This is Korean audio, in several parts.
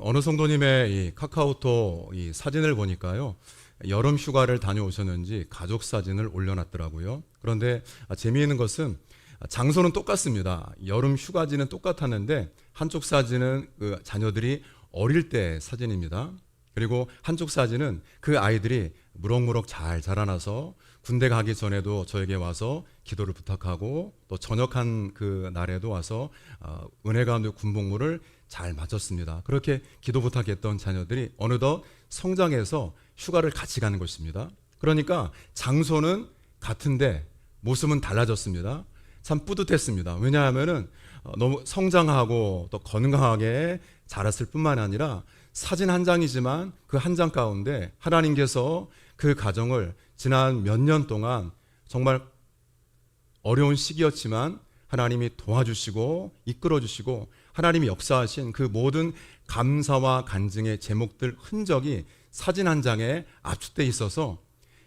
어느 성도님의 이 카카오톡 이 사진을 보니까요, 여름 휴가를 다녀오셨는지 가족 사진을 올려놨더라고요. 그런데 재미있는 것은 장소는 똑같습니다. 여름 휴가지는 똑같았는데 한쪽 사진은 그 자녀들이 어릴 때 사진입니다. 그리고 한쪽 사진은 그 아이들이 무럭무럭 잘 자라나서 군대 가기 전에도 저에게 와서 기도를 부탁하고 또 전역한 그 날에도 와서 은혜 가운데 군복무를 잘 마쳤습니다. 그렇게 기도 부탁했던 자녀들이 어느덧 성장해서 휴가를 같이 가는 것입니다. 그러니까 장소는 같은데 모습은 달라졌습니다. 참 뿌듯했습니다. 왜냐하면은 너무 성장하고 또 건강하게 자랐을 뿐만 아니라 사진 한 장이지만 그 한 장 가운데 하나님께서 그 가정을 지난 몇 년 동안 정말 어려운 시기였지만 하나님이 도와주시고 이끌어주시고 하나님이 역사하신 그 모든 감사와 간증의 제목들 흔적이 사진 한 장에 압축되어 있어서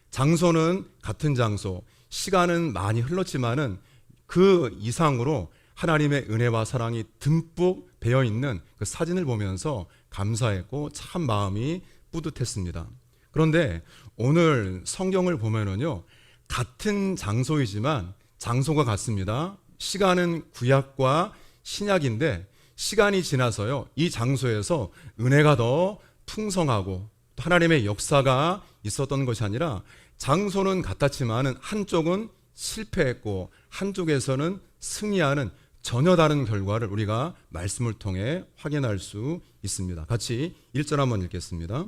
장소는 같은 장소, 시간은 많이 흘렀지만은 그 이상으로 하나님의 은혜와 사랑이 듬뿍 배어 있는 그 사진을 보면서 감사했고 참 마음이 뿌듯했습니다. 그런데 오늘 성경을 보면은요, 같은 장소이지만 장소가 같습니다. 시간은 구약과 신약인데 시간이 지나서요, 이 장소에서 은혜가 더 풍성하고 하나님의 역사가 있었던 것이 아니라 장소는 같았지만은 한쪽은 실패했고 한쪽에서는 승리하는 전혀 다른 결과를 우리가 말씀을 통해 확인할 수 있습니다. 같이 1절 한번 읽겠습니다.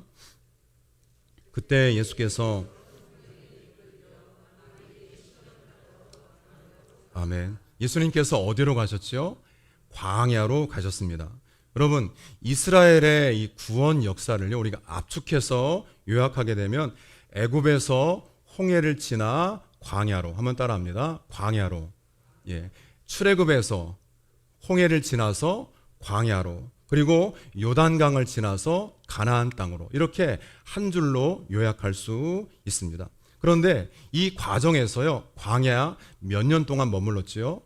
그때 예수께서 아멘. 예수님께서 어디로 가셨죠? 광야로 가셨습니다. 여러분, 이스라엘의 이 구원 역사를요, 우리가 압축해서 요약하게 되면 애굽에서 홍해를 지나 광야로, 한번 따라합니다. 광야로. 예. 출애굽에서 홍해를 지나서 광야로, 그리고 요단강을 지나서 가나안 땅으로, 이렇게 한 줄로 요약할 수 있습니다. 그런데 이 과정에서요, 광야 몇 년 동안 머물렀지요?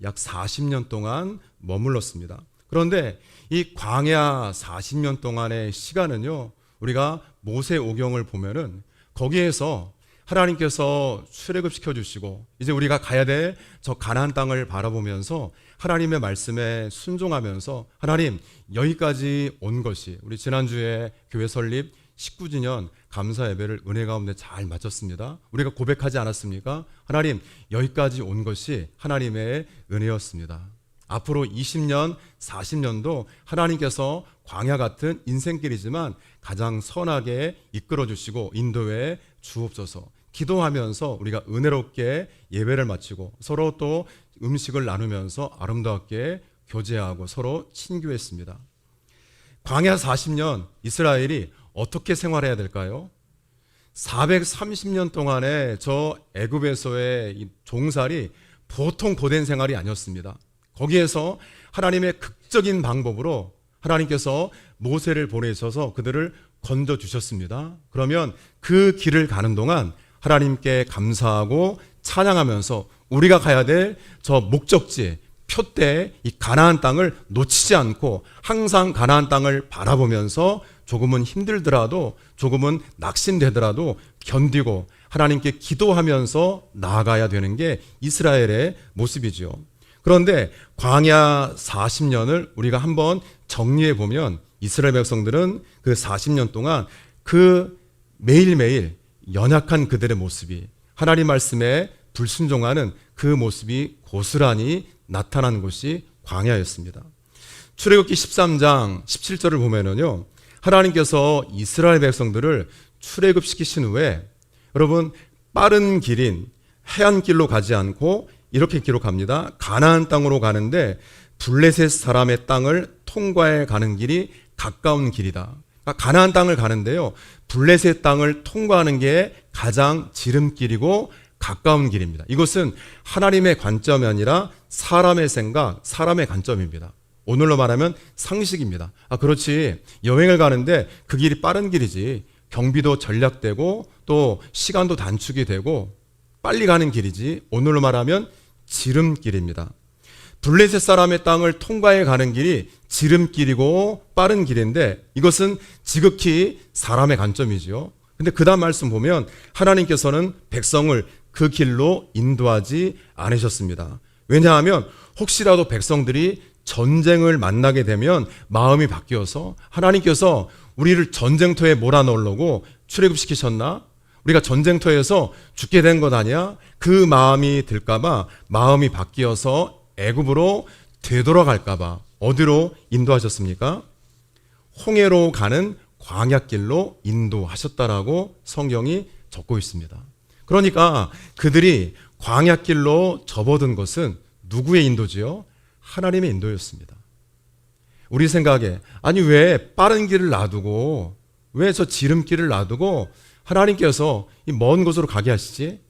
약 40년 동안 머물렀습니다. 그런데 이 광야 40년 동안의 시간은요, 우리가 모세오경을 보면은 거기에서 하나님께서 출애굽시켜 주시고 이제 우리가 가야 될 저 가나안 땅을 바라보면서 하나님의 말씀에 순종하면서 하나님, 여기까지 온 것이, 우리 지난주에 교회 설립 19주년 감사 예배를 은혜 가운데 잘 마쳤습니다. 우리가 고백하지 않았습니까? 하나님, 여기까지 온 것이 하나님의 은혜였습니다. 앞으로 20년, 40년도 하나님께서 광야 같은 인생길이지만 가장 선하게 이끌어 주시고 인도해 주옵소서. 기도하면서 우리가 은혜롭게 예배를 마치고 서로 또 음식을 나누면서 아름답게 교제하고 서로 친교했습니다. 광야 40년 이스라엘이 어떻게 생활해야 될까요? 430년 동안의 저 애굽에서의 이 종살이 보통 고된 생활이 아니었습니다. 거기에서 하나님의 극적인 방법으로 하나님께서 모세를 보내셔서 그들을 건져주셨습니다. 그러면 그 길을 가는 동안 하나님께 감사하고 찬양하면서 우리가 가야 될 저 목적지, 표대 이 가나안 땅을 놓치지 않고 항상 가나안 땅을 바라보면서 조금은 힘들더라도 조금은 낙심되더라도 견디고 하나님께 기도하면서 나아가야 되는 게 이스라엘의 모습이지요. 그런데 광야 40년을 우리가 한번 정리해 보면 이스라엘 백성들은 그 40년 동안 그 매일매일 연약한 그들의 모습이, 하나님 말씀에 불순종하는 그 모습이 고스란히 나타나는 곳이 광야였습니다. 출애굽기 13장 17절을 보면은요, 하나님께서 이스라엘 백성들을 출애굽시키신 후에 여러분, 빠른 길인 해안길로 가지 않고 이렇게 기록합니다. 가나안 땅으로 가는데 블레셋 사람의 땅을 통과해 가는 길이 가까운 길이다. 그러니까 가나안 땅을 가는데요, 블레셋 땅을 통과하는 게 가장 지름길이고 가까운 길입니다. 이것은 하나님의 관점이 아니라 사람의 생각, 사람의 관점입니다. 오늘로 말하면 상식입니다. 그렇지, 여행을 가는데 그 길이 빠른 길이지, 경비도 전략되고 또 시간도 단축이 되고 빨리 가는 길이지, 오늘로 말하면 지름길입니다. 블레셋 사람의 땅을 통과해 가는 길이 지름길이고 빠른 길인데 이것은 지극히 사람의 관점이지요. 근데 그 다음 말씀 보면 하나님께서는 백성을 그 길로 인도하지 않으셨습니다. 왜냐하면 혹시라도 백성들이 전쟁을 만나게 되면 마음이 바뀌어서 하나님께서 우리를 전쟁터에 몰아넣으려고 출애굽시키셨나? 우리가 전쟁터에서 죽게 된 것 아니야? 그 마음이 들까봐 마음이 바뀌어서 애굽으로 되돌아갈까봐 어디로 인도하셨습니까? 홍해로 가는 광야길로 인도하셨다라고 성경이 적고 있습니다. 그러니까 그들이 광야길로 접어든 것은 누구의 인도지요? 하나님의 인도였습니다. 우리 생각에 아니 왜 빠른 길을 놔두고 왜 저 지름길을 놔두고 하나님께서 이 먼 곳으로 가게 하시지?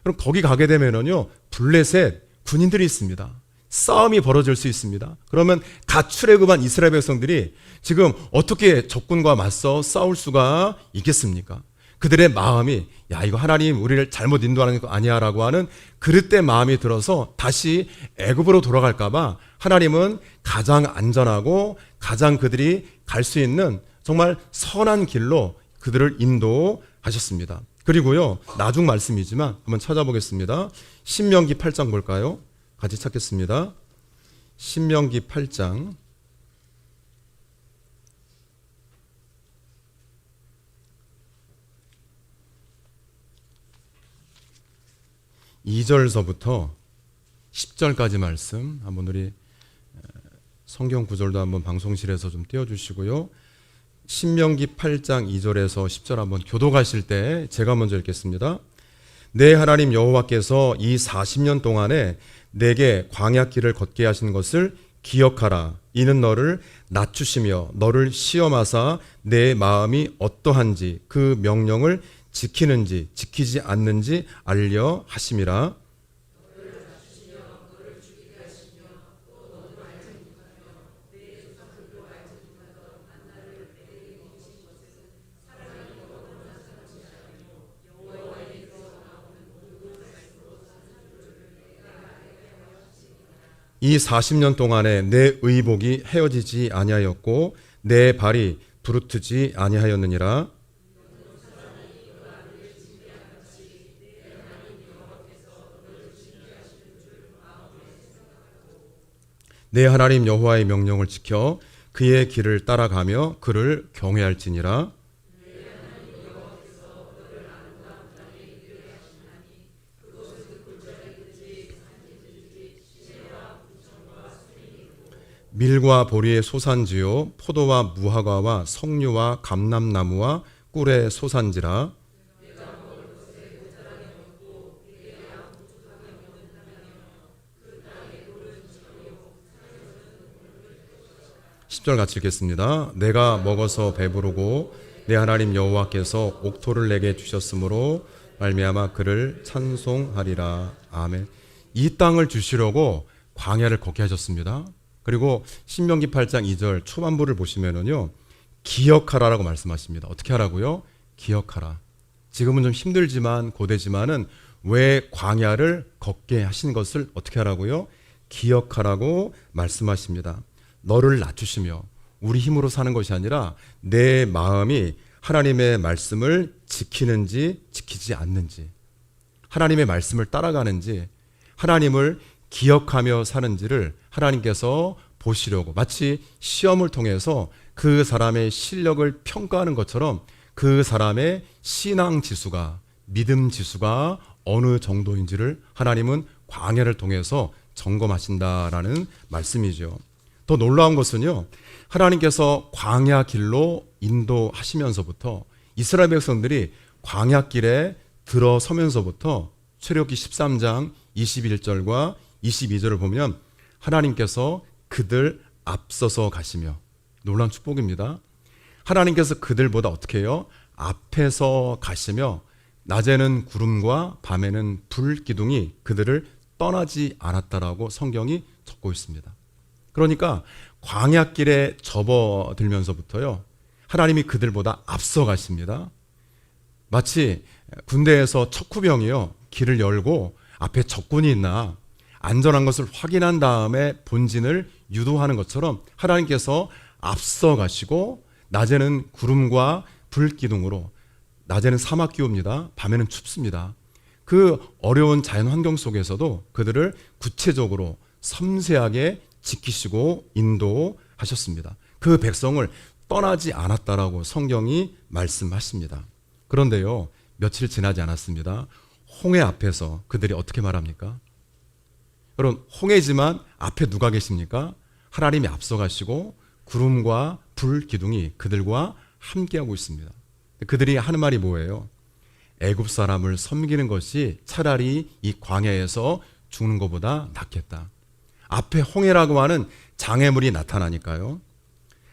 그럼 거기 가게 되면은요 블레셋 군인들이 있습니다. 싸움이 벌어질 수 있습니다. 그러면 갓 출애굽한 이스라엘 백성들이 지금 어떻게 적군과 맞서 싸울 수가 있겠습니까? 그들의 마음이 야 이거 하나님 우리를 잘못 인도하는 거 아니야라고 하는 그릇된 마음이 들어서 다시 애굽으로 돌아갈까 봐 하나님은 가장 안전하고 가장 그들이 갈 수 있는 정말 선한 길로 그들을 인도하셨습니다. 그리고요 나중 말씀이지만 한번 찾아보겠습니다. 신명기 8장 볼까요? 같이 찾겠습니다. 신명기 8장 2절서부터 10절까지 말씀 한번 우리 성경 구절도 한번 방송실에서 좀 띄워주시고요. 신명기 8장 2절에서 10절 한번 교독하실 때 제가 먼저 읽겠습니다. 내 하나님 여호와께서 이 40년 동안에 내게 광야길을 걷게 하신 것을 기억하라. 이는 너를 낮추시며 너를 시험하사 내 마음이 어떠한지 그 명령을 지키는지 지키지 않는지 알려 하심이라. 이 40년 동안에 내 의복이 헤어지지 아니하였고 내 발이 부르트지 아니하였느니라. 내 하나님 여호와의 명령을 지켜 그의 길을 따라가며 그를 경외할지니라. 밀과 보리의 소산지요 포도와 무화과와 석류와 감람나무와 꿀의 소산지라. 10절 같이 읽겠습니다. 내가 먹어서 배부르고 내 하나님 여호와께서 옥토를 내게 주셨으므로 말미암아 그를 찬송하리라. 아멘. 이 땅을 주시려고 광야를 걷게 하셨습니다. 그리고 신명기 8장 2절 초반부를 보시면은요 기억하라라고 말씀하십니다. 어떻게 하라고요? 기억하라. 지금은 좀 힘들지만 고되지만은 왜 광야를 걷게 하신 것을 어떻게 하라고요? 기억하라고 말씀하십니다. 너를 낮추시며 우리 힘으로 사는 것이 아니라 내 마음이 하나님의 말씀을 지키는지 지키지 않는지, 하나님의 말씀을 따라가는지, 하나님을 기억하며 사는지를 하나님께서 보시려고 마치 시험을 통해서 그 사람의 실력을 평가하는 것처럼 그 사람의 신앙 지수가, 믿음 지수가 어느 정도인지를 하나님은 광야를 통해서 점검하신다라는 말씀이죠. 더 놀라운 것은요, 하나님께서 광야 길로 인도하시면서부터 이스라엘 백성들이 광야 길에 들어서면서부터 출애굽기 13장 21절과 22절을 보면 하나님께서 그들 앞서서 가시며, 놀라운 축복입니다. 하나님께서 그들보다 어떻게 해요? 앞에서 가시며 낮에는 구름과 밤에는 불 기둥이 그들을 떠나지 않았다라고 성경이 적고 있습니다. 그러니까 광야길에 접어들면서부터요, 하나님이 그들보다 앞서 가십니다. 마치 군대에서 척후병이요, 길을 열고 앞에 적군이 있나, 안전한 것을 확인한 다음에 본진을 유도하는 것처럼 하나님께서 앞서 가시고 낮에는 구름과 불 기둥으로, 낮에는 사막 기후입니다. 밤에는 춥습니다. 그 어려운 자연 환경 속에서도 그들을 구체적으로 섬세하게 지키시고 인도하셨습니다. 그 백성을 떠나지 않았다라고 성경이 말씀하십니다. 그런데요, 며칠 지나지 않았습니다. 홍해 앞에서 그들이 어떻게 말합니까? 여러분, 홍해지만 앞에 누가 계십니까? 하나님이 앞서가시고 구름과 불 기둥이 그들과 함께하고 있습니다. 그들이 하는 말이 뭐예요? 애굽 사람을 섬기는 것이 차라리 이 광야에서 죽는 것보다 낫겠다. 앞에 홍해라고 하는 장애물이 나타나니까요.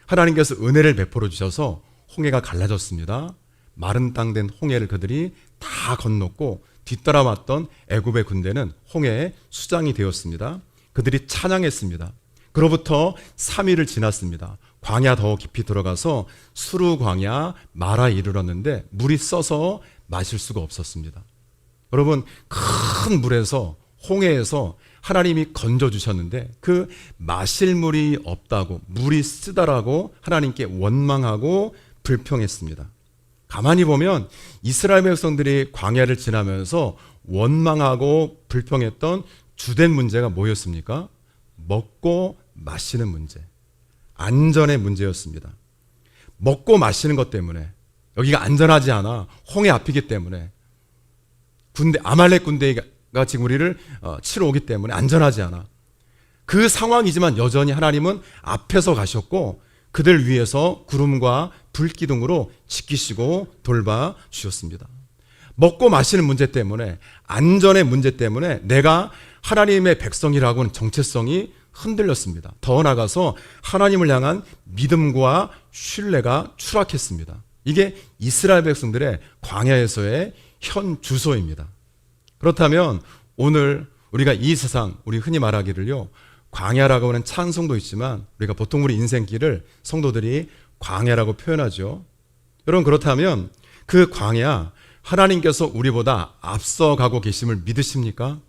하나님께서 은혜를 베풀어 주셔서 홍해가 갈라졌습니다. 마른 땅 된 홍해를 그들이 다 건넜고 뒤따라왔던 애굽의 군대는 홍해의 수장이 되었습니다. 그들이 찬양했습니다. 그로부터 3일을 지났습니다. 광야 더 깊이 들어가서 수르 광야 마라에 이르렀는데 물이 써서 마실 수가 없었습니다. 여러분, 큰 물에서, 홍해에서 하나님이 건져주셨는데 그 마실 물이 없다고, 물이 쓰다라고 하나님께 원망하고 불평했습니다. 가만히 보면 이스라엘 백성들이 광야를 지나면서 원망하고 불평했던 주된 문제가 뭐였습니까? 먹고 마시는 문제, 안전의 문제였습니다. 먹고 마시는 것 때문에, 여기가 안전하지 않아, 홍해 앞이기 때문에, 아말렉 군대가 지금 우리를 치러 오기 때문에 안전하지 않아. 그 상황이지만 여전히 하나님은 앞에서 가셨고 그들 위해서 구름과 불기둥으로 지키시고 돌봐 주셨습니다. 먹고 마시는 문제 때문에, 안전의 문제 때문에 내가 하나님의 백성이라고 하는 정체성이 흔들렸습니다. 더 나아가서 하나님을 향한 믿음과 신뢰가 추락했습니다. 이게 이스라엘 백성들의 광야에서의 현 주소입니다. 그렇다면 오늘 우리가 이 세상, 우리 흔히 말하기를요, 광야라고 하는 찬송도 있지만 우리가 보통 우리 인생길을 성도들이 광야라고 표현하죠. 여러분, 그렇다면 그 광야, 하나님께서 우리보다 앞서가고 계심을 믿으십니까?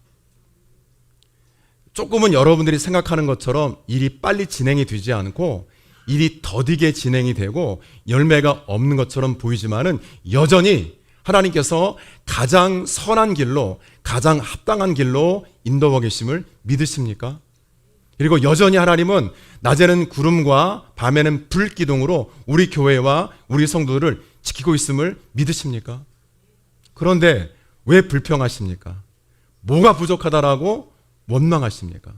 조금은 여러분들이 생각하는 것처럼 일이 빨리 진행이 되지 않고 일이 더디게 진행이 되고 열매가 없는 것처럼 보이지만은 여전히 하나님께서 가장 선한 길로, 가장 합당한 길로 인도하고 계심을 믿으십니까? 그리고 여전히 하나님은 낮에는 구름과 밤에는 불기둥으로 우리 교회와 우리 성도들을 지키고 있음을 믿으십니까? 그런데 왜 불평하십니까? 뭐가 부족하다라고 원망하십니까?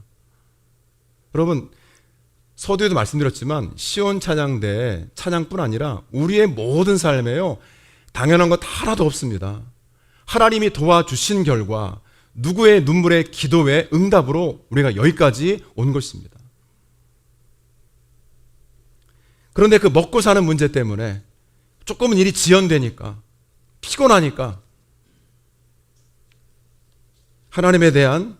여러분, 서두에도 말씀드렸지만 시온 찬양대 찬양뿐 아니라 우리의 모든 삶에요, 당연한 것 하나도 없습니다. 하나님이 도와주신 결과 누구의 눈물의 기도의 응답으로 우리가 여기까지 온 것입니다. 그런데 그 먹고 사는 문제 때문에 조금은 일이 지연되니까, 피곤하니까 하나님에 대한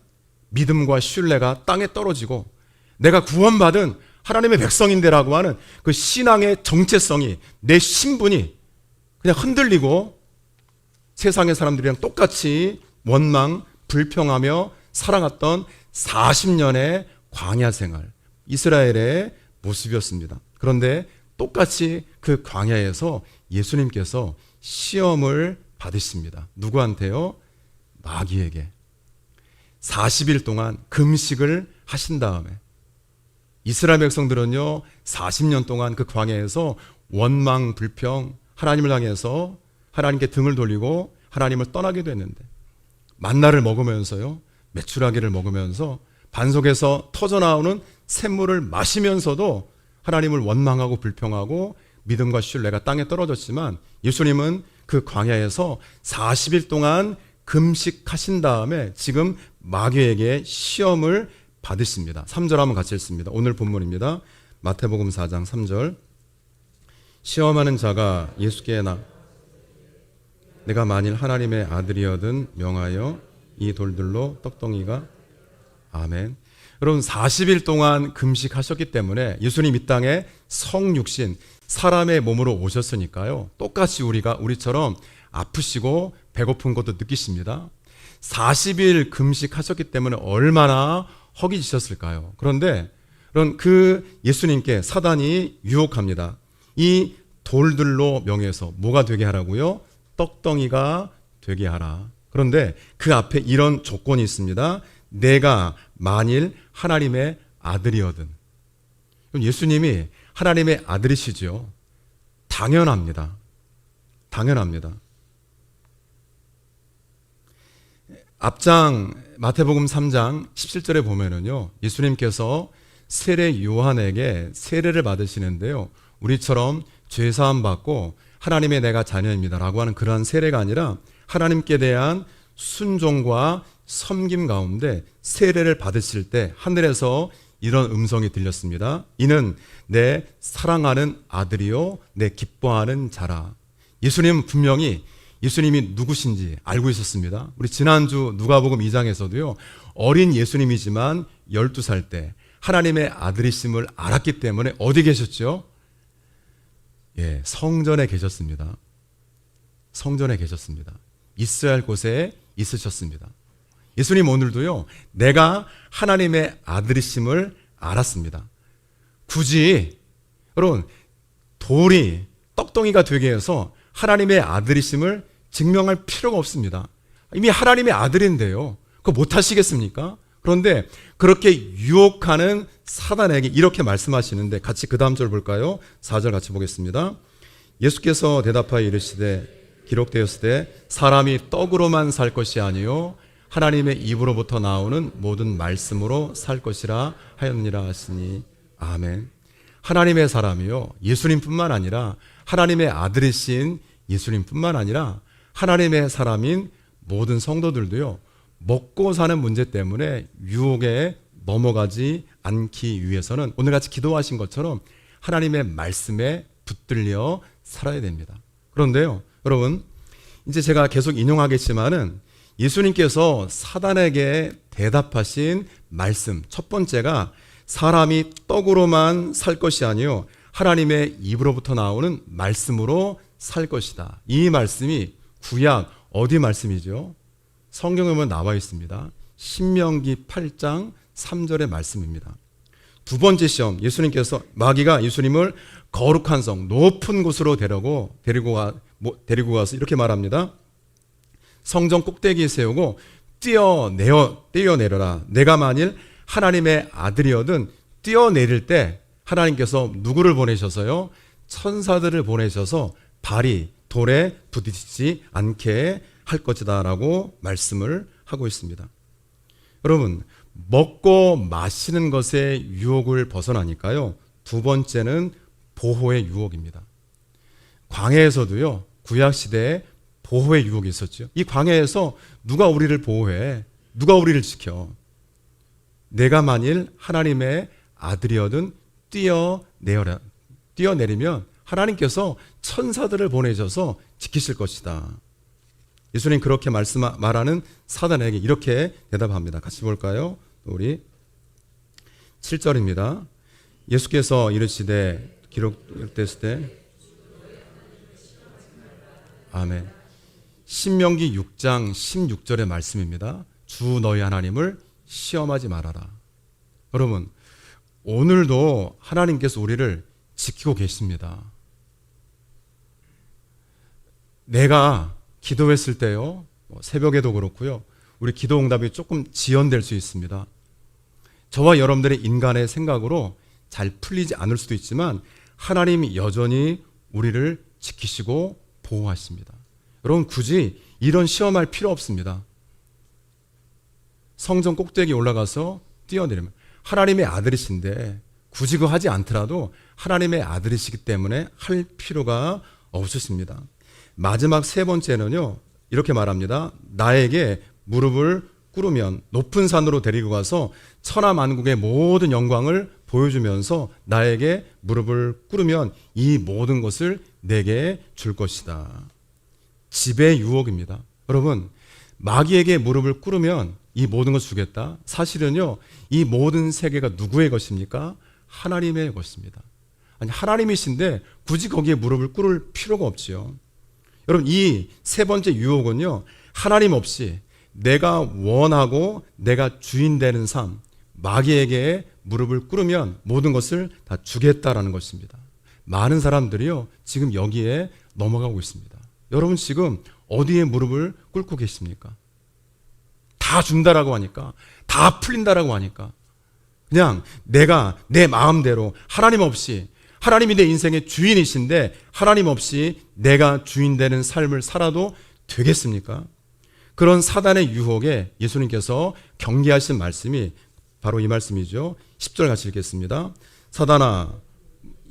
믿음과 신뢰가 땅에 떨어지고 내가 구원받은 하나님의 백성인데라고 하는 그 신앙의 정체성이, 내 신분이 그냥 흔들리고 세상의 사람들이랑 똑같이 원망, 불평하며 살아갔던 40년의 광야 생활, 이스라엘의 모습이었습니다. 그런데 똑같이 그 광야에서 예수님께서 시험을 받으십니다. 누구한테요? 마귀에게. 40일 동안 금식을 하신 다음에 이스라엘 백성들은요 40년 동안 그 광야에서 원망, 불평, 하나님을 향해서 하나님께 등을 돌리고 하나님을 떠나게 됐는데, 만나를 먹으면서요, 메추라기를 먹으면서 반석에서 터져나오는 샘물을 마시면서도 하나님을 원망하고 불평하고 믿음과 신뢰가 땅에 떨어졌지만 예수님은 그 광야에서 40일 동안 금식하신 다음에 지금 마귀에게 시험을 받으십니다. 3절 한번 같이 읽습니다. 오늘 본문입니다. 마태복음 4장 3절. 시험하는 자가 예수께 내가 만일 하나님의 아들이어든 명하여 이 돌들로 떡덩이가. 아멘. 여러분, 40일 동안 금식하셨기 때문에 예수님 이 땅에 성육신, 사람의 몸으로 오셨으니까요, 똑같이 우리처럼 아프시고 배고픈 것도 느끼십니다. 40일 금식하셨기 때문에 얼마나 허기지셨을까요? 그런데 그 예수님께 사단이 유혹합니다. 이 돌들로 명해서 뭐가 되게 하라고요? 떡덩이가 되게 하라. 그런데 그 앞에 이런 조건이 있습니다. 내가 만일 하나님의 아들이거든. 예수님이 하나님의 아들이시죠. 당연합니다. 당연합니다. 앞장 마태복음 3장 17절에 보면은요, 예수님께서 세례 요한에게 세례를 받으시는데요, 우리처럼 죄사함 받고 하나님의 내가 자녀입니다라고 하는 그러한 세례가 아니라 하나님께 대한 순종과 섬김 가운데 세례를 받으실 때 하늘에서 이런 음성이 들렸습니다. 이는 내 사랑하는 아들이요 내 기뻐하는 자라. 예수님은 분명히 예수님이 누구신지 알고 있었습니다. 우리 지난주 누가복음 2장에서도요, 어린 예수님이지만 12살 때 하나님의 아들이심을 알았기 때문에 어디 계셨죠? 예, 성전에 계셨습니다. 성전에 계셨습니다. 있어야 할 곳에 있으셨습니다. 예수님 오늘도요, 내가 하나님의 아들이심을 알았습니다. 굳이 여러분 돌이 떡덩이가 되게 해서 하나님의 아들이심을 증명할 필요가 없습니다. 이미 하나님의 아들인데요, 그거 못하시겠습니까? 그런데 그렇게 유혹하는 사단에게 이렇게 말씀하시는데, 같이 그 다음 절 볼까요? 4절 같이 보겠습니다. 예수께서 대답하여 이르시되 기록되었으되 사람이 떡으로만 살 것이 아니요 하나님의 입으로부터 나오는 모든 말씀으로 살 것이라 하였느니라 하시니. 아멘. 하나님의 사람이요, 예수님뿐만 아니라 하나님의 아들이신 예수님뿐만 아니라 하나님의 사람인 모든 성도들도요, 먹고 사는 문제 때문에 유혹에 넘어가지 않기 위해서는 오늘같이 기도하신 것처럼 하나님의 말씀에 붙들려 살아야 됩니다. 그런데요, 여러분, 이제 제가 계속 인용하겠지만은 예수님께서 사단에게 대답하신 말씀 첫 번째가 사람이 떡으로만 살 것이 아니요 하나님의 입으로부터 나오는 말씀으로 살 것이다. 이 말씀이 구약 어디 말씀이죠? 성경에 보면 나와 있습니다. 신명기 8장 3절의 말씀입니다. 두 번째 시험, 예수님께서 마귀가 예수님을 거룩한 성 높은 곳으로 데리고 가서 이렇게 말합니다. 성전 꼭대기에 세우고 뛰어내려라. 내가 만일 하나님의 아들이거든 뛰어내릴 때 하나님께서 누구를 보내셔서요? 천사들을 보내셔서 발이 돌에 부딪히지 않게 할 것이다 라고 말씀을 하고 있습니다. 여러분, 먹고 마시는 것의 유혹을 벗어나니까요, 두 번째는 보호의 유혹입니다. 광야에서도요, 구약시대에 보호의 유혹이 있었죠. 이 광야에서 누가 우리를 보호해? 누가 우리를 지켜? 내가 만일 하나님의 아들이거든 뛰어내리면 하나님께서 천사들을 보내셔서 지키실 것이다. 예수님 그렇게 말하는 사단에게 이렇게 대답합니다. 같이 볼까요? 우리 7절입니다. 예수께서 이르시되 기록됐을 때 아멘. 신명기 6장 16절의 말씀입니다. 주 너희 하나님을 시험하지 말아라. 여러분, 오늘도 하나님께서 우리를 지키고 계십니다. 내가 기도했을 때요, 새벽에도 그렇고요, 우리 기도 응답이 조금 지연될 수 있습니다. 저와 여러분들의 인간의 생각으로 잘 풀리지 않을 수도 있지만 하나님이 여전히 우리를 지키시고 보호하십니다. 여러분, 굳이 이런 시험할 필요 없습니다. 성전 꼭대기 올라가서 뛰어내리면 하나님의 아들이신데 굳이 그거 하지 않더라도 하나님의 아들이시기 때문에 할 필요가 없으십니다. 마지막 세 번째는요, 이렇게 말합니다. 나에게 무릎을 꿇으면 높은 산으로 데리고 가서 천하만국의 모든 영광을 보여주면서 나에게 무릎을 꿇으면 이 모든 것을 내게 줄 것이다. 지배의 유혹입니다. 여러분, 마귀에게 무릎을 꿇으면 이 모든 것을 주겠다. 사실은요, 이 모든 세계가 누구의 것입니까? 하나님의 것입니다. 아니, 하나님이신데 굳이 거기에 무릎을 꿇을 필요가 없지요. 여러분, 이 세 번째 유혹은요, 하나님 없이 내가 원하고 내가 주인 되는 삶, 마귀에게 무릎을 꿇으면 모든 것을 다 주겠다라는 것입니다. 많은 사람들이요, 지금 여기에 넘어가고 있습니다. 여러분 지금 어디에 무릎을 꿇고 계십니까? 다 준다라고 하니까, 다 풀린다라고 하니까 그냥 내가 내 마음대로 하나님 없이, 하나님이 내 인생의 주인이신데 하나님 없이 내가 주인 되는 삶을 살아도 되겠습니까? 그런 사단의 유혹에 예수님께서 경계하신 말씀이 바로 이 말씀이죠. 10절 같이 읽겠습니다. 사단아,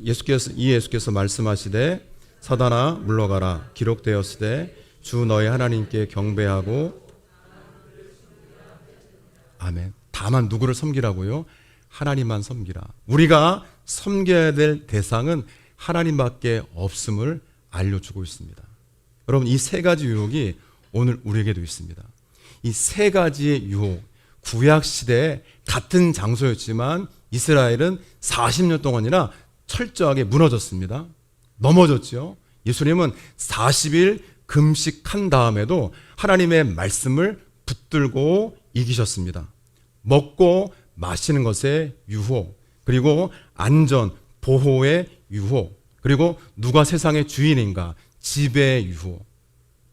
예수께서 말씀하시되 사단아 물러가라, 기록되었으되 주 너의 하나님께 경배하고. 아멘. 다만 누구를 섬기라고요? 하나님만 섬기라. 우리가 섬겨야 될 대상은 하나님밖에 없음을 알려주고 있습니다. 여러분, 이 세 가지 유혹이 오늘 우리에게도 있습니다. 이 세 가지의 유혹, 구약시대에 같은 장소였지만 이스라엘은 40년 동안이나 철저하게 무너졌습니다. 넘어졌죠. 예수님은 40일 금식한 다음에도 하나님의 말씀을 붙들고 이기셨습니다. 먹고 마시는 것의 유혹, 그리고 안전, 보호의 유혹, 그리고 누가 세상의 주인인가, 지배의 유혹.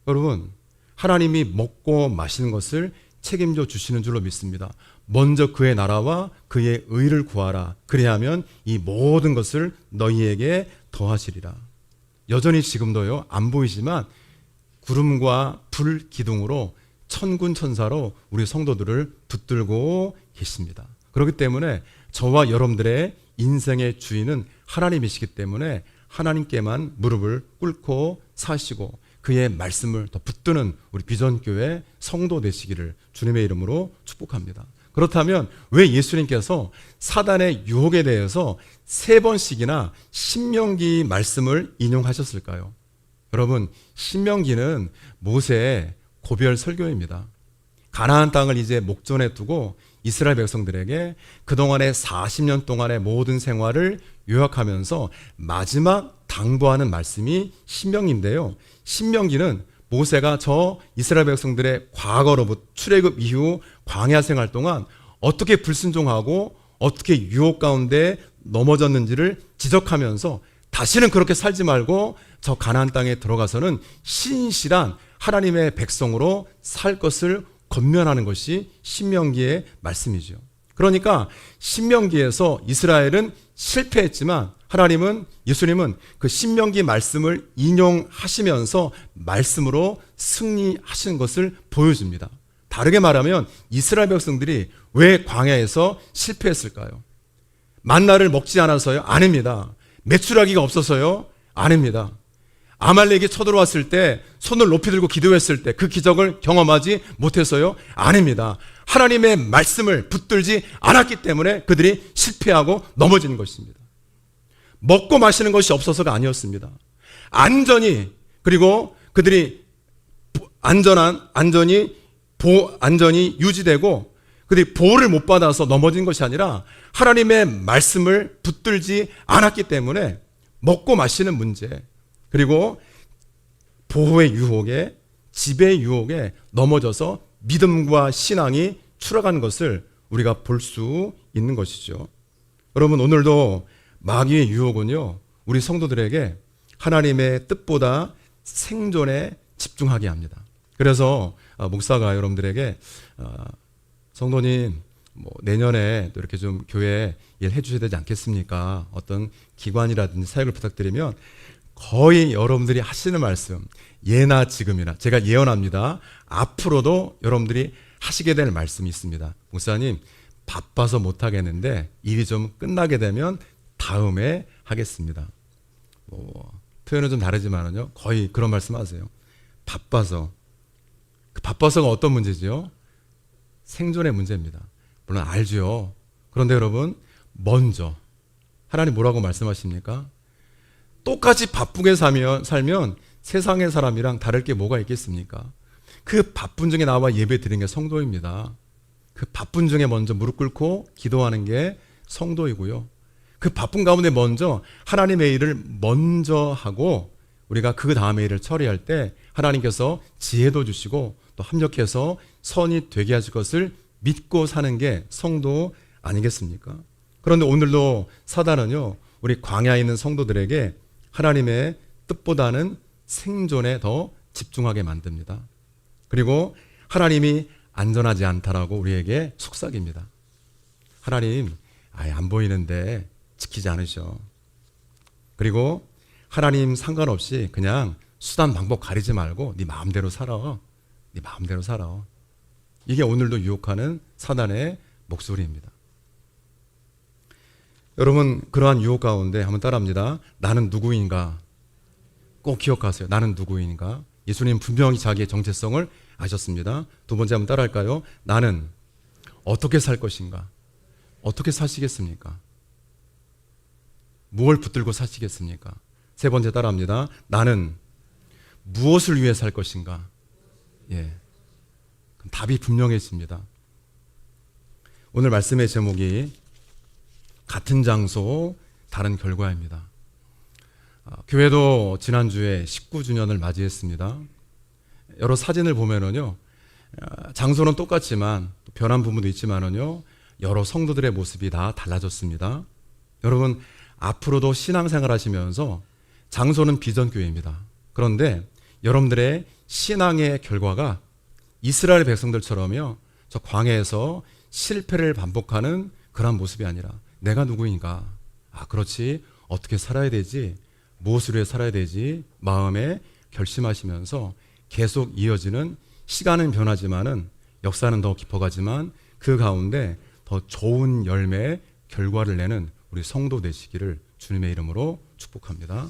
여러분, 하나님이 먹고 마시는 것을 책임져 주시는 줄로 믿습니다. 먼저 그의 나라와 그의 의를 구하라. 그리하면 이 모든 것을 너희에게 더하시리라. 여전히 지금도요, 안 보이지만 구름과 불 기둥으로 천군 천사로 우리 성도들을 붙들고 계십니다. 그렇기 때문에 저와 여러분들의 인생의 주인은 하나님이시기 때문에 하나님께만 무릎을 꿇고 사시고 그의 말씀을 더 붙드는 우리 비전교회 성도 되시기를 주님의 이름으로 축복합니다. 그렇다면 왜 예수님께서 사단의 유혹에 대해서 3번씩이나 신명기 말씀을 인용하셨을까요? 여러분, 신명기는 모세의 고별 설교입니다. 가나안 땅을 이제 목전에 두고 이스라엘 백성들에게 그동안의 40년 동안의 모든 생활을 요약하면서 마지막 당부하는 말씀이 신명기인데요. 신명기는 모세가 저 이스라엘 백성들의 과거로부터 출애굽 이후 광야 생활 동안 어떻게 불순종하고 어떻게 유혹 가운데 넘어졌는지를 지적하면서 다시는 그렇게 살지 말고 저 가나안 땅에 들어가서는 신실한 하나님의 백성으로 살 것을 권면하는 것이 신명기의 말씀이죠. 그러니까 신명기에서 이스라엘은 실패했지만 하나님은, 예수님은 그 신명기 말씀을 인용하시면서 말씀으로 승리하신 것을 보여줍니다. 다르게 말하면 이스라엘 백성들이 왜 광야에서 실패했을까요? 만나를 먹지 않아서요? 아닙니다. 메추라기가 없어서요? 아닙니다. 아말렉이 쳐들어왔을 때 손을 높이 들고 기도했을 때 그 기적을 경험하지 못해서요? 아닙니다. 하나님의 말씀을 붙들지 않았기 때문에 그들이 실패하고 넘어진 것입니다. 먹고 마시는 것이 없어서가 아니었습니다. 안전이, 그리고 그들이 안전이 유지되고 그들이 보호를 못 받아서 넘어진 것이 아니라 하나님의 말씀을 붙들지 않았기 때문에 먹고 마시는 문제, 그리고 보호의 유혹에, 지배의 유혹에 넘어져서 믿음과 신앙이 추락한 것을 우리가 볼 수 있는 것이죠. 여러분, 오늘도 마귀의 유혹은요, 우리 성도들에게 하나님의 뜻보다 생존에 집중하게 합니다. 그래서 목사가 여러분들에게 성도님, 내년에 또 이렇게 좀 교회 일 해주셔야 되지 않겠습니까? 어떤 기관이라든지 사역을 부탁드리면 거의 여러분들이 하시는 말씀, 예나 지금이나 제가 예언합니다. 앞으로도 여러분들이 하시게 될 말씀이 있습니다. 목사님, 바빠서 못하겠는데 일이 좀 끝나게 되면 다음에 하겠습니다. 표현은 좀 다르지만요, 거의 그런 말씀 하세요. 바빠서. 그 바빠서가 어떤 문제지요? 생존의 문제입니다. 물론 알죠. 그런데 여러분, 먼저 하나님 뭐라고 말씀하십니까? 똑같이 바쁘게 살면 세상의 사람이랑 다를 게 뭐가 있겠습니까? 그 바쁜 중에 나와 예배 드리는 게 성도입니다. 그 바쁜 중에 먼저 무릎 꿇고 기도하는 게 성도이고요. 그 바쁜 가운데 먼저 하나님의 일을 먼저 하고 우리가 그 다음의 일을 처리할 때 하나님께서 지혜도 주시고 또 합력해서 선이 되게 하실 것을 믿고 사는 게 성도 아니겠습니까? 그런데 오늘도 사단은요, 우리 광야에 있는 성도들에게 하나님의 뜻보다는 생존에 더 집중하게 만듭니다. 그리고 하나님이 안전하지 않다라고 우리에게 속삭입니다. 하나님 아예 안 보이는데 지키지 않으셔. 그리고 하나님 상관없이 그냥 수단 방법 가리지 말고 네 마음대로 살아. 네 마음대로 살아. 이게 오늘도 유혹하는 사단의 목소리입니다. 여러분, 그러한 유혹 가운데 한번 따라합니다. 나는 누구인가? 꼭 기억하세요. 나는 누구인가? 예수님 분명히 자기의 정체성을 아셨습니다. 두 번째 한번 따라할까요? 나는 어떻게 살 것인가? 어떻게 사시겠습니까? 무엇을 붙들고 사시겠습니까? 세 번째 따라합니다. 나는 무엇을 위해 살 것인가? 예. 그럼 답이 분명해집니다. 오늘 말씀의 제목이 같은 장소, 다른 결과입니다. 교회도 지난주에 19주년을 맞이했습니다. 여러 사진을 보면은요, 장소는 똑같지만 변한 부분도 있지만은요, 여러 성도들의 모습이 다 달라졌습니다. 여러분, 앞으로도 신앙생활 하시면서 장소는 비전교회입니다. 그런데 여러분들의 신앙의 결과가 이스라엘 백성들처럼요, 저 광야에서 실패를 반복하는 그런 모습이 아니라 내가 누구인가? 그렇지. 어떻게 살아야 되지? 무엇을 위해 살아야 되지? 마음에 결심하시면서 계속 이어지는, 시간은 변하지만은 역사는 더 깊어가지만 그 가운데 더 좋은 열매의 결과를 내는 우리 성도 되시기를 주님의 이름으로 축복합니다.